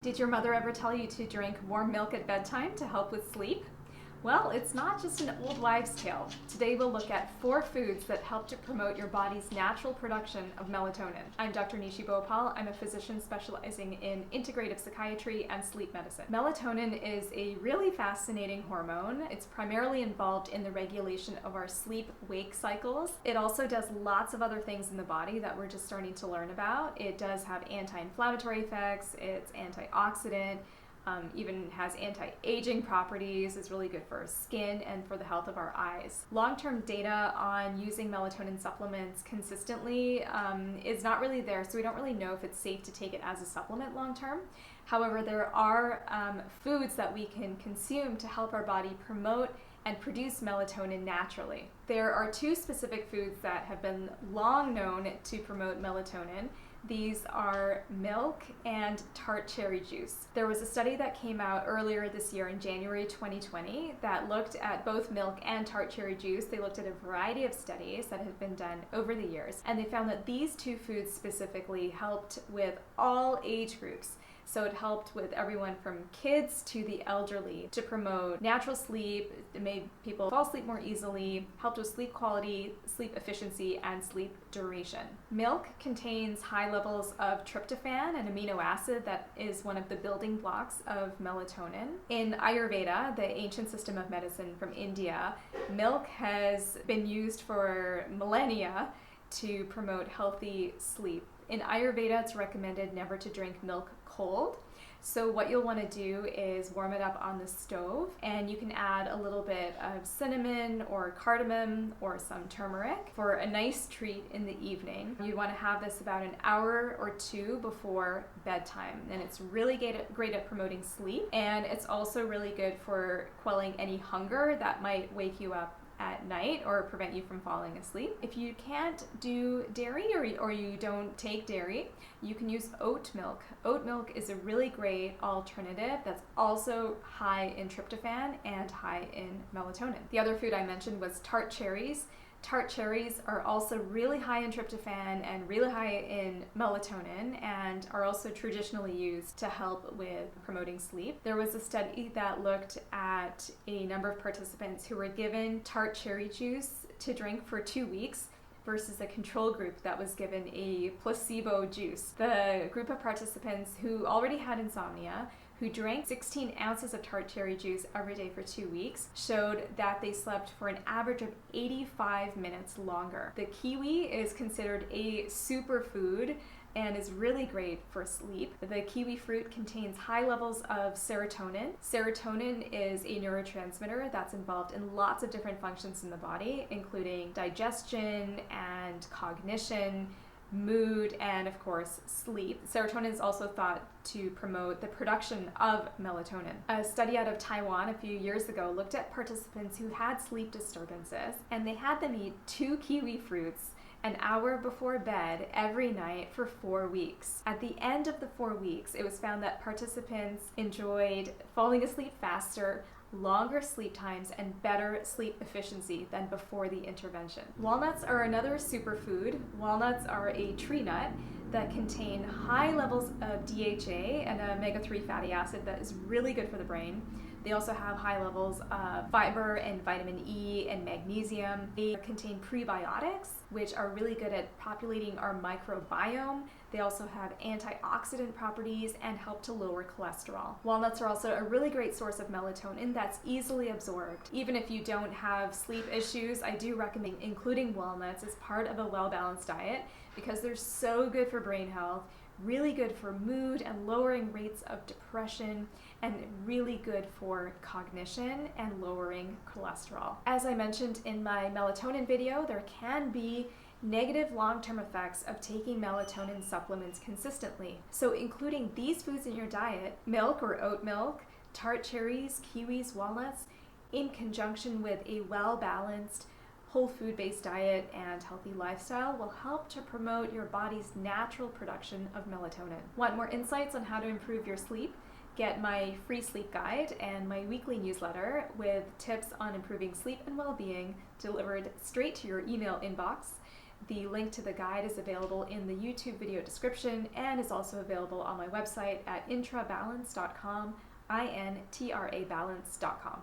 Did your mother ever tell you to drink warm milk at bedtime to help with sleep? Well, it's not just an old wives' tale. Today we'll look at 4 foods that help to promote your body's natural production of melatonin. I'm Dr. Nishi Bhopal. I'm a physician specializing in integrative psychiatry and sleep medicine. Melatonin is a really fascinating hormone. It's primarily involved in the regulation of our sleep-wake cycles. It also does lots of other things in the body that we're just starting to learn about. It does have anti-inflammatory effects, it's antioxidant, even has anti-aging properties, is really good for our skin and for the health of our eyes. Long-term data on using melatonin supplements consistently is not really there, so we don't really know if it's safe to take it as a supplement long-term. However, there are foods that we can consume to help our body promote and produce melatonin naturally. There are 2 specific foods that have been long known to promote melatonin. These are milk and tart cherry juice. There was a study that came out earlier this year in January 2020 that looked at both milk and tart cherry juice. They looked at a variety of studies that had been done over the years, and they found that these 2 foods specifically helped with all age groups. So it helped with everyone from kids to the elderly to promote natural sleep. It made people fall asleep more easily, helped with sleep quality, sleep efficiency, and sleep duration. Milk contains high levels of tryptophan, an amino acid that is one of the building blocks of melatonin. In Ayurveda, the ancient system of medicine from India, milk has been used for millennia to promote healthy sleep. In Ayurveda, it's recommended never to drink milk cold. So what you'll want to do is warm it up on the stove, and you can add a little bit of cinnamon or cardamom or some turmeric for a nice treat in the evening. You'd want to have this about an hour or 2 before bedtime, and it's really great at promoting sleep, and it's also really good for quelling any hunger that might wake you up at night or prevent you from falling asleep. If you can't do dairy or you don't take dairy, you can use oat milk. Oat milk is a really great alternative that's also high in tryptophan and high in melatonin. The other food I mentioned was tart cherries. Tart cherries are also really high in tryptophan and really high in melatonin, and are also traditionally used to help with promoting sleep. There was a study that looked at a number of participants who were given tart cherry juice to drink for 2 weeks versus a control group that was given a placebo juice. The group of participants who already had insomnia, who drank 16 ounces of tart cherry juice every day for 2 weeks, showed that they slept for an average of 85 minutes longer. The kiwi is considered a superfood and is really great for sleep. The kiwi fruit contains high levels of serotonin. Serotonin is a neurotransmitter that's involved in lots of different functions in the body, including digestion and cognition, mood, and of course sleep. Serotonin is also thought to promote the production of melatonin. A study out of Taiwan a few years ago looked at participants who had sleep disturbances, and they had them eat 2 kiwi fruits an hour before bed every night for 4 weeks. At the end of the 4 weeks, it was found that participants enjoyed falling asleep faster, longer sleep times, and better sleep efficiency than before the intervention. Walnuts are another superfood. Walnuts are a tree nut that contain high levels of DHA, an omega-3 fatty acid that is really good for the brain. They also have high levels of fiber and vitamin E and magnesium. They contain prebiotics, which are really good at populating our microbiome. They also have antioxidant properties and help to lower cholesterol. Walnuts are also a really great source of melatonin that's easily absorbed. Even if you don't have sleep issues, I do recommend including walnuts as part of a well-balanced diet because they're so good for brain health, really good for mood and lowering rates of depression, and really good for cognition and lowering cholesterol. As I mentioned in my melatonin video, there can be negative long-term effects of taking melatonin supplements consistently. So including these foods in your diet, milk or oat milk, tart cherries, kiwis, walnuts, in conjunction with a well-balanced whole food-based diet and healthy lifestyle will help to promote your body's natural production of melatonin. Want more insights on how to improve your sleep? Get my free sleep guide and my weekly newsletter with tips on improving sleep and well-being delivered straight to your email inbox. The link to the guide is available in the YouTube video description and is also available on my website at intrabalance.com, INTRAbalance.com.